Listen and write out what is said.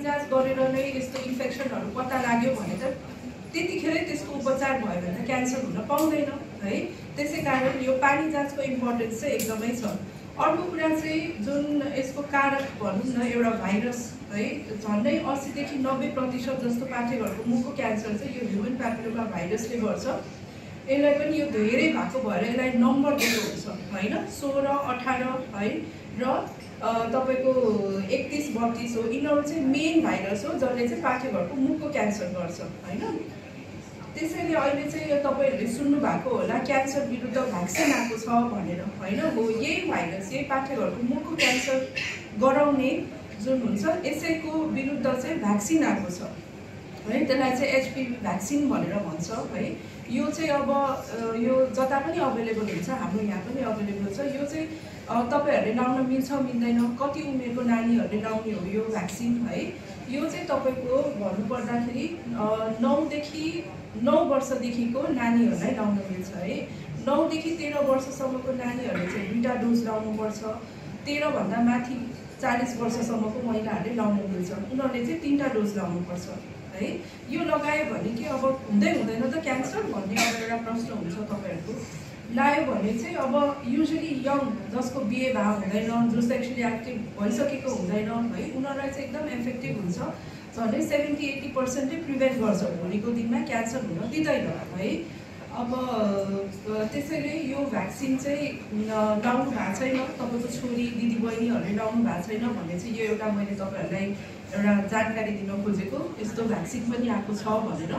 जाँच गरेर नै यस्तो इन्फेक्सनहरू पत्ता लाग्यो भने त त्यतिखेरै त्यसको उपचार भयो भने त क्यान्सर हुन पाउँदैन है। त्यसै कारण यो पानी जाँचको इम्पोर्टेन्स चाहिँ एकदमै छ। अर्को कुरा चाहिँ जुन यसको कारक भनौँ न एउटा भाइरस है, झन्डै 80 देखि 90% जस्तो पाठेघरको मुखको क्यान्सर चाहिँ यो ह्युमन प्यापिलोमा भाइरसले गर्छ। यसलाई पनि यो धेरै भएको भएर यसलाई नम्बर दिएको हुन्छ होइन, 16, 18 है र तपाईको 31, 32 हो। यिनीहरू चाहिँ मेन भाइरस हो जसले चाहिँ पाठेघरको मुखको क्यान्सर गर्छ होइन। त्यसैले अहिले चाहिँ तपाईहरुले सुन्नु भएको होला क्यान्सर विरुद्ध भ्याक्सिन आएको छ भनेर होइन। हो, यही भाइरस यही पाठेघरको मुखको क्यान्सर गराउने जुन हुन्छ यसैको विरुद्ध चाहिँ भ्याक्सिन आएको छ है। त्यसलाई चाहिँ HPV भ्याक्सिन भनेर भन्छ है। यो चाहिँ अब यो जता पनि अवेलेबल हुन्छ, हाम्रो यहाँ पनि अवेलेबल छ। यो चाहिँ तपाईहरुले लाउन मिल्छ मिल्दैन, कति उमेरको नानीहरूले लाउने हो यो भ्याक्सिन है। यो चाहिँ तपाईको भन्नुपर्दाखेरि 9 वर्षदेखिको नानीहरूलाई लाउन मिल्छ है। 9 देखि 13 वर्षसम्मको नानीहरूले चाहिँ 2टा डोज लाउनुपर्छ। 13 भन्दा माथि 40 वर्षसम्मको महिलाहरूले लाउन मिल्छ, उनीहरूले चाहिँ 3टा डोज लाउनुपर्छ है। यो लगायो भने के अब हुँदै हुँदैन त क्यान्सर भन्ने अब एउटा प्रश्न हुन्छ तपाईहरुको। लायो भने चाहिँ अब युजुअली यङ जसको बिहे भए हुँदैन, जो सेक्सुअली एक्टिभ भइसकेको हुँदैन है, उनीहरूलाई चाहिँ एकदम इफेक्टिभ हुन्छ। झन्डै 70-80% प्रिभेन्ट गर्छ, भोलिको दिनमा क्यान्सर हुन दिँदैन है। अब त्यसैले यो भ्याक्सिन चाहिँ लाउनु भएको छैन, तपाईँको छोरी दिदीबहिनीहरूले लाउनु भएको छैन भने चाहिँ यो एउटा मैले तपाईहरुलाई एउटा जानकारी दिन खोजेको, यस्तो भ्याक्सिन पनि आएको छ भनेर।